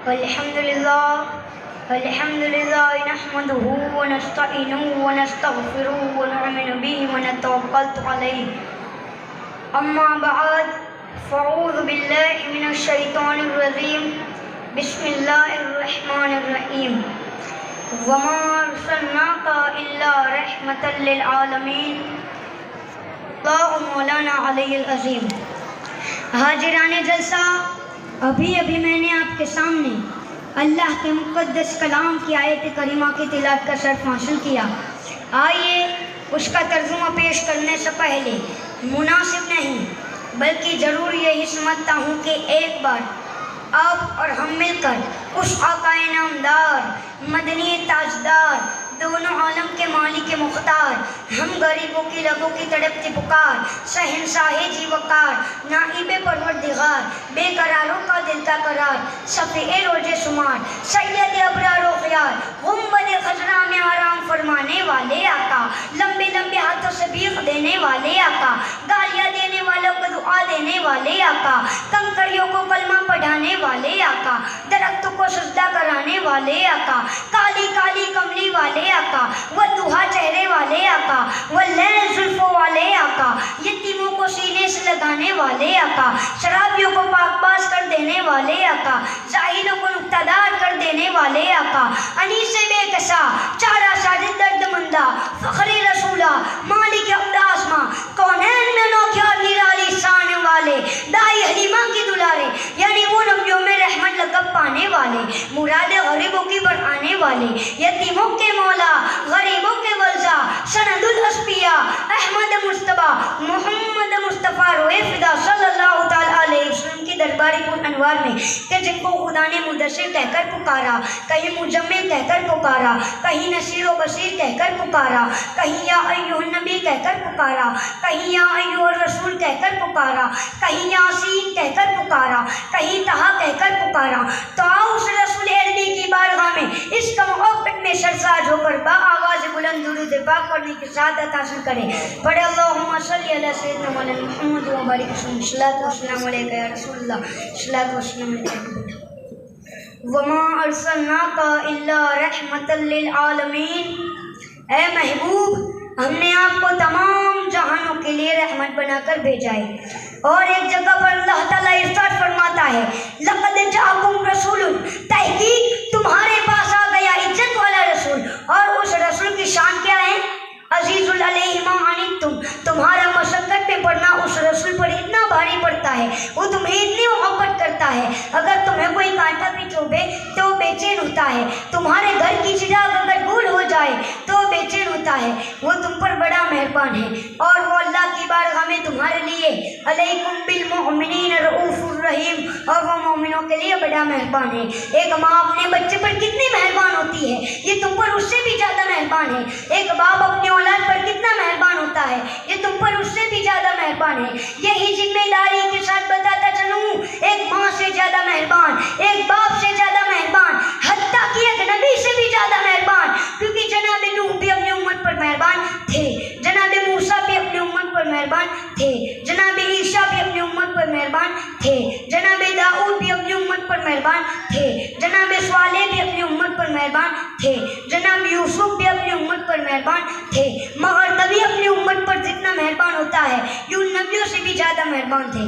الحمد لله نحمده ونستعينه ونستغفره ونؤمن به ونتوكل عليه أما بعد فأعوذ بالله من الشيطان الرجيم بسم الله الرحمن الرحيم وما أرسلناك إلا رحمة للعالمين اللہ مولانا علی العظیم۔ حاضران جلسہ، ابھی میں نے آپ کے سامنے اللہ کے مقدس کلام کی آیت کریمہ کی تلاوت کا شرف حاصل کیا۔ آئیے اس کا ترجمہ پیش کرنے سے پہلے مناسب نہیں بلکہ ضرور یہی سمجھتا ہوں کہ ایک بار آپ اور ہم مل کر اس آقا نامدار مدنی تاجدار دونوں عالم کے مالک مختار ہم غریبوں کی لبوں کی تڑپتی پکار شہنشاہ جی وقار نائب پروردگار بے قراروں کا دل کا قرار شفیع روز شمار سید ابرار و خیار گنبد خضرا میں آرام فرمانے والے آقا لمبے لمبے ہاتھوں سے بھیک دینے والے آقا گالیاں دینے والوں کو دعا دینے والے آقا کنکریوں کو کلمہ پڑھانے والے آقا درختوں کو سجدہ کرانے والے آقا کالی کالی کملی والے آقا وہ دوہا چہرے والے آقا وہ لیل زلفوں والے آقا یتیموں کو سینے سے لگانے والے آقا شرابیوں کو پاک باز کر دینے والے آقا زاہدوں کو نکتہ دار کر دینے والے آقا انیس بے کسا چارہ ساجد درد مندہ فخر رسولہ مالک اقداس ماں کونین میں نوکیا نرالی شان والے دائی حلیمہ کی دلارے یعنی وہ نبیوں میں رحمت لقب پانے والے مراد غریبوں کی بڑھانے والے یتیموں کے مولا غریبوں کے ولزا سند الاسپیاء احمد مصطفیٰ محمد مصطفیٰ روئے فدا صلی اللہ تعالیٰ علیہ وسلم کی درباری پر انوار میں کہ جن کو خدا نے مدثر کہہ کر پکارا کہیں مجمل کہہ کر پکارا کہیں نصیر و بصیر کہہ کر پکارا کہیں یا ایوہ النبی کہہ کر پکارا کہیں یا ایوہ الرسول کہہ کر پکارا کہیں یاسین کہہ کر پکارا کہیں طہا کہہ کر پکارا تو آؤ اس رسول عربی کی بارگاہ میں اس کا محبت میں سرساج ہو کر با آواز بلند درود پاک پڑھنے کی سعادت حاصل کریں۔ پڑھے اللہم صلی علی سیدنا مولانا محمد و بارک وسلم صلاۃ و سلام علیک یا رسول اللہ صلاۃ و سلام علیک وما ارسلناک الا رحمۃ للعالمین۔ اے محبوب، ہم نے آپ کو تمام جہانوں کے لیے رحمت بنا کر بھیجا ہے۔ اور ایک جگہ پر اللہ تعالیٰ ارشاد فرماتا ہے لقد جاءکم رسول، تحقیق تمہارے پاس آ گیا عزت والا رسول۔ اور اس رسول کی شان کیا ہے؟ عزیز علیہ ما عنتم، تمہارا مشقت پہ پڑنا اس رسول پر اتنا بھاری پڑتا ہے، وہ تمہیں اتنی محبت کرتا ہے، اگر تمہیں کوئی کانٹا بھی چوبے تو وہ بے چین ہوتا ہے، تمہارے گھر کی چراغ اگر گول ہو جائے تو وہ بے چین ہوتا ہے، وہ تم پر بڑا مہربان ہے۔ اور وہ اللہ کی بارگاہ میں تمہارے لیے علیکم بالمؤمنین رؤوف الرحیم، اور وہ مومنوں کے لیے بڑا مہربان ہے۔ ایک ماں اپنے بچے پر کتنی مہربان ہوتی ہے، یہ تم پر اس سے بھی زیادہ مہربان ہے۔ ایک باپ اپنی اولاد پر کتنا مہربان ہوتا ہے، یہ تم پر اس سے بھی زیادہ مہربان ہے۔ یہی ذمہ داری کے ساتھ بتاتا چلوں، ایک ماں سے زیادہ مہربان، ایک باپ سے زیادہ مہربان، حتیٰ کہ ایک نبی سے بھی زیادہ مہربان، کیونکہ جناب نوح بھی اپنی امت پر مہربان تھے، جناب موسیٰ بھی اپنی امت پر مہربان تھے، جناب عیسیٰ بھی اپنی امت پر مہربان تھے، جناب داؤد بھی اپنی امت پر مہربان تھے، جناب صالح بھی اپنی امت پر مہربان تھے، جناب یوسف بھی اپنی امت پر مہربان تھے، مگر نبی اپنی امت پر جتنا مہربان ہوتا ہے یہ ان نبیوں سے بھی زیادہ مہربان تھے۔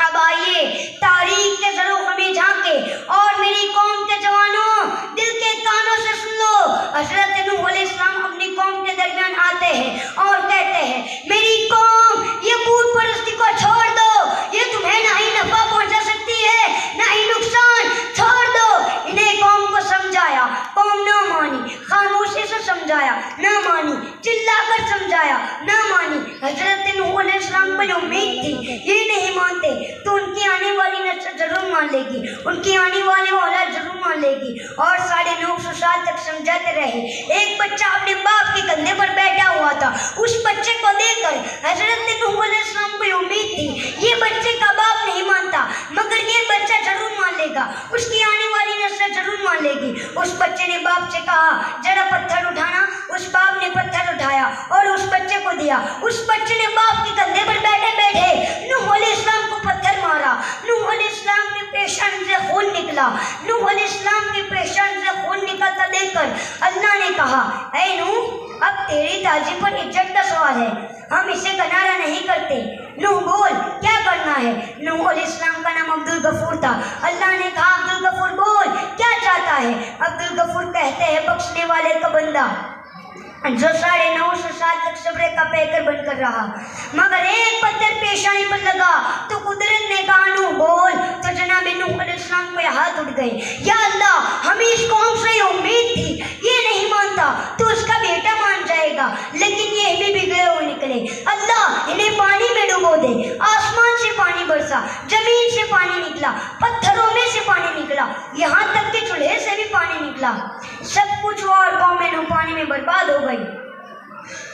اب آئیے تاریخ کے ذروخ میں جھانکے اور میری قوم کے جوانوں دل کے کانوں سے سن لو۔ حضرت نوح علیہ السلام اپنی قوم کے درمیان آتے ہیں اور کہتے ہیں میری قوم یہ بت پرستی کو چھوڑ دو، یہ تمہیں نہ ہی نفع پہنچا سکتی ہے نہ ہی نقصان، چھوڑ دو۔ انہیں قوم کو سمجھایا، قوم نہ مانی، خاموشی سے سمجھایا نہ مانی، چلا کر سمجھایا نہ مانی۔ حضرت نوح علیہ السلام کو امید تھی یہ نہیں مانتے تو ان کی آنے والی نسل ضرور مان لے گی، ان کی آنے والی اولاد ضرور مان لے گی۔ اور 950 سال تک سمجھاتے رہے۔ ایک بچہ اپنے باپ کے کندھے پر بیٹھا ہوا تھا، اس بچے کو دیکھ کر حضرت نوح علیہ السلام کو امید تھی یہ بچے کا باپ نہیں مانتا مگر یہ بچہ ضرور مان لے گا، اس کی آنے والی نسل ضرور مان لے گی۔ اس بچے نے باپ سے کہا ذرا پتھر اٹھانا، اس باپ نے پتھر اٹھایا اور اس بچے کو دیا۔ اس بچے نے باپ کے کندھے پر بیٹھے بیٹھے نوح علیہ السلام کو پتھر مارا نکلا۔ نوح علیہ السلام کی پیشان سے خون نکلتا دیکھ کر اللہ نے کہا اے نوح اب تیری تاجی پر عزت کا سوال ہے، ہم اسے کنارہ نہیں کرتے۔ نوح بول کیا کرنا ہے؟ نوح علیہ السلام کا نام عبدالغفور تھا۔ اللہ نے کہا عبدالغفور بول کیا چاہتا ہے؟ عبدالغفور کہتے ہیں بخشنے والے کا بندہ جو 950 سال تک صبر کا پیکر بن کر رہا، مگر ایک پتھر پیشانی پر لگا تو قدرت نے کہا نوح بول، تو جناب نوح علیہ السلام کے ہاتھ اٹھ گئے۔ یا اللہ ہمیں اس قوم سے امید تھی، یہ نہیں مانتا تو اس کا بیٹا مان جائے گا، لیکن یہ بھی بگڑے ہوئے نکلے۔ اللہ انہیں پانی میں ڈبو دے۔ آسمان سے پانی برسا، زمین سے پانی نکلا، پتھروں میں سے پانی نکلا، یہاں تک کہ چولہے سے بھی پانی نکلا۔ سب کچھ ہوا اور قوم نوح پانی میں برباد ہو گئی۔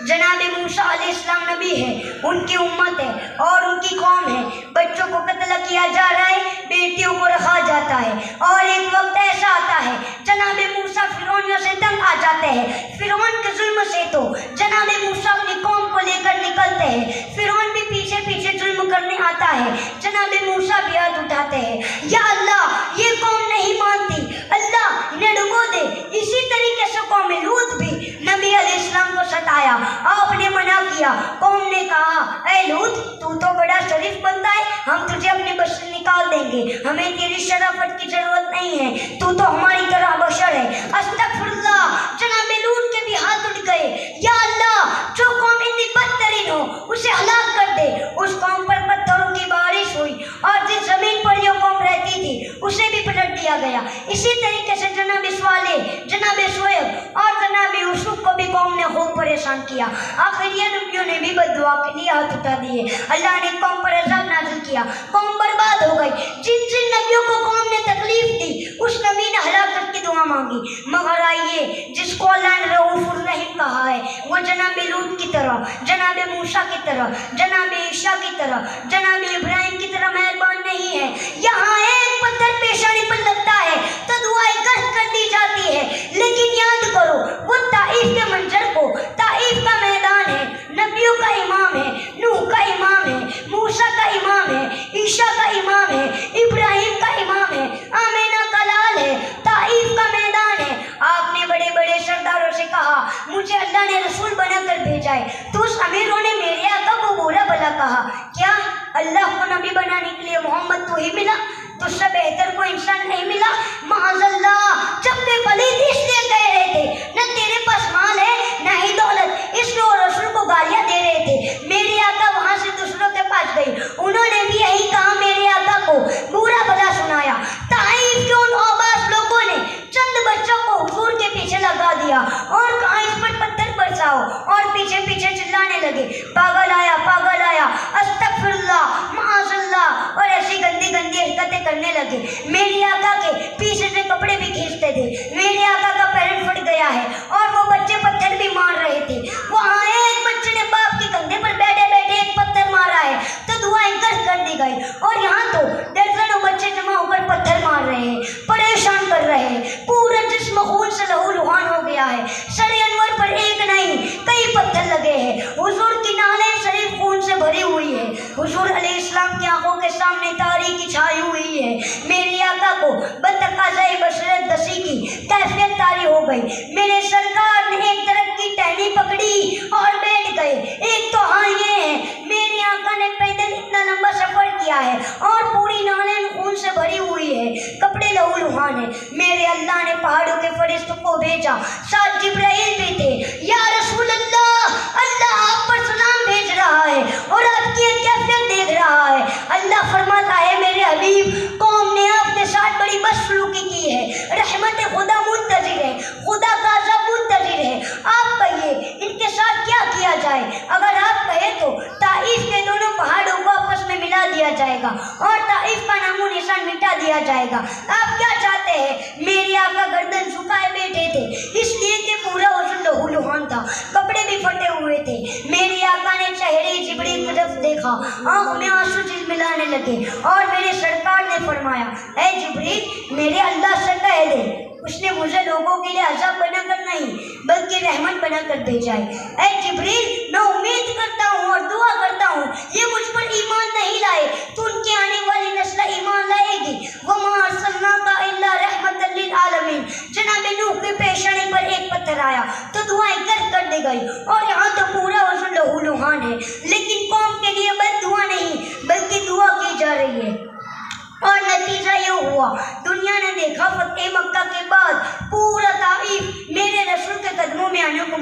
جناب موسیٰ علیہ السلام نبی ہے، ان کی امت ہے اور ان کی قوم ہے۔ بچوں کو قتل کیا جا رہا ہے، بیٹیوں کو رکھا جاتا ہے، اور ایک وقت ایسا آتا ہے جناب موسیٰ فرعونیوں سے تنگ آ جاتے ہیں۔ فرعون کے ظلم سے تو جناب موسیٰ اپنی قوم کو لے کر نکلتے ہیں، فرعون بھی پیچھے پیچھے ظلم کرنے آتا ہے، جناب موسیٰ بھی ہاتھ اٹھاتے ہیں۔ یا اللہ یہ قوم نہیں مانتی، اللہ انہیں ڈبو دے۔ اسی طریقے سے قوم لوط بھی نبی علیہ السلام کو ستایا، آپ نے منع کیا۔ قوم نے کہا اے لوط تو بڑا شریف بندہ ہے، ہم تجھے اپنے بس سے نکال دیں گے، ہمیں تیری شرافت کی ضرورت نہیں ہے، تو ہماری طرح بشر ہے۔ استغفراللہ، جناب لوط کے بھی ہاتھ اٹھ گئے۔ یا اللہ جو قوم اتنی بدترین ہو اسے ہلاک کر دے۔ اس قوم پر پتھروں کی بارش ہوئی اور جس زمین پر یہ قوم رہتی تھی اسے بھی پلٹ دیا گیا۔ اسی طریقے سے جناب صالح، جناب شعیب اور جناب یوسف کو بھی قوم نے خوب پریشان کیا۔ آخر یہ نبیوں نے بھی بد دعا کے لیے ہاتھ اٹھا دیے، اللہ نے قوم پر عذاب نازل کیا، قوم برباد ہو گئی۔ جن جن نبیوں کو قوم نے تکلیف دی اس نبی نے ہلاکت کی دعا مانگی، مگر آئیے جس کو اللہ نے رؤوف الرحیم کہا ہے وہ جناب لوط کی طرح، جناب موسیٰ کی طرح، جناب عیسیٰ کی طرح، جناب ابراہیم کی طرح مہربان نہیں ہے۔ یہاں ایک پتھر پیشانی پر لگتا ہے تو دعائیں گرد کر دی جاتی ہے، لیکن یاد کرو وہ طائف کے منظر کو، طائف کا میدان ہے، نبیوں کا امام ہے، نوح کا امام ہے، موسیٰ کا امام ہے، عیسیٰ کا امام ہے، ابراہیم کا امام ہے، آمینہ کا لال ہے، طائف کا میدان ہے۔ آپ نے بڑے بڑے سرداروں سے کہا مجھے اللہ نے رسول بنا کر بھیجا ہے، تو اس امیروں نے میرے آقا کو برا بھلا کہا، کیا اللہ کو نبی بنانے کے لیے محمد تو ہی ملا؟ تو اس سے بہتر کوئی انسان نہیں ملا؟ معاذ اللہ، جب کہ پلید اس لیے کہہ رہے تھے نہ تیرے پاس مال ہے نہ ہی دولت، اس لیے وہ رسول کو گالیاں دے رہے تھے۔ میرے آقا وہاں سے دوسروں کے پاس گئی، انہوں نے بھی یہی کہا، میرے آقا کو برا بھلا سنایا۔ طائف کے ان اوباش لوگوں نے چند بچوں کو حضور کے پیچھے لگا دیا اور کہا اس پر پتھر برساؤ، اور پیچھے پیچھے چلانے لگے پاگل آیا، پاگل آیا، استغفراللہ، معاذ اللہ، اور ایسی گندی گندی حرکتیں کرنے لگے۔ میرے آقا کے پیچھے سے کپڑے بھی کھینچتے تھے، میرے آقا کا پیرن پھٹ گیا ہے اور وہ بچے پتھر بھی مار رہے تھے۔ وہاں ایک بچے نے باپ کے کندھے پر بیٹھے بیٹھے ایک پتھر مارا ہے تو دعائیں کر دی گئی، اور یہاں تو درجنوں بچے جمع ہو کر پتھر مار رہے ہیں، پریشان کر رہے ہیں، پورا جسم خون سے لہو لہان ہو گیا ہے۔ سر انور پر ایک نہیں کئی پتھر لگے ہیں، حضور کی نالیں شریف خون سے بھری ہوئی ہے، حضور علیہ السلام کی آنکھوں کے سامنے تاریکی چھائی ہوئی ہے۔ میرے آقا کو بتقاضۂ بشرت دسی کی کیفیت طاری ہو گئی۔ میرے سرکار نے ایک درخت کی ٹہنی پکڑی اور بیٹھ گئے۔ ایک تو ہاں یہ ہے میرے آقا نے پیدل اتنا لمبا سفر کیا ہے اور پوری نالیں خون سے بھری ہوئی ہے، کپڑے لہو لہان ہیں۔ میرے اللہ نے پہاڑوں کے فرشتوں کو بھیجا، ساتھ جبرائیل بھی تھے۔ یا رسول اللہ، اللہ آپ پر سلام بھیج رہا ہے اور آپ کی ایک کیفیت دیکھ رہا ہے۔ اللہ فرماتا ہے میرے حبیب قوم نے آپ کے ساتھ بڑی بدسلوکی کی ہے، رحمت خدا منتظر ہے، خدا کا عذاب منتظر ہے۔ آپ کہیے ان کے ساتھ کیا کیا جائے؟ اگر آپ کہیں تو طائف کے دونوں پہاڑوں کو آپس میں ملا دیا جائے گا اور طائف کا نام و نشان مٹا دیا جائے گا۔ آپ کیا چاہتے ہیں؟ میرے آقا گردن جھکائے بیٹھے تھے، اس لیے کہ پورا وجود لہو لہان تھا، کپڑے بھی پھٹے ہوئے تھے۔ میرے آقا نے چہرے جبریل کی طرف دیکھا، آنکھ میں آنسو جھلملانے لگے، اور میرے سرکار نے فرمایا اے جبریل میرے اللہ سے کہہ دے اس نے مجھے لوگوں کے لیے عذاب بنا کر نہیں بلکہ رحمت بنا کر بھیجا ہے۔ اے جبریل میں امید کرتا ہوں اور دعا کرتا ہوں یہ مجھ پر ایمان نہیں لائے تو ان کی آنے والی نسل ایمان لائے گی۔ وَمَا أَرْسَلْنَاكَ إِلَّا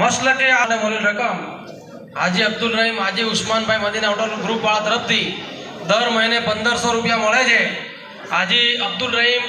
મસલકે આને મોલી રકમ હાજી અબ્દુલ રહીમ હાજી ઉસ્માનભાઈ મદીના હોટલ ગ્રુપ વાળા તરફથી દર મહિને 1500 રૂપિયા મળે છે. હાજી અબ્દુલ રહીમ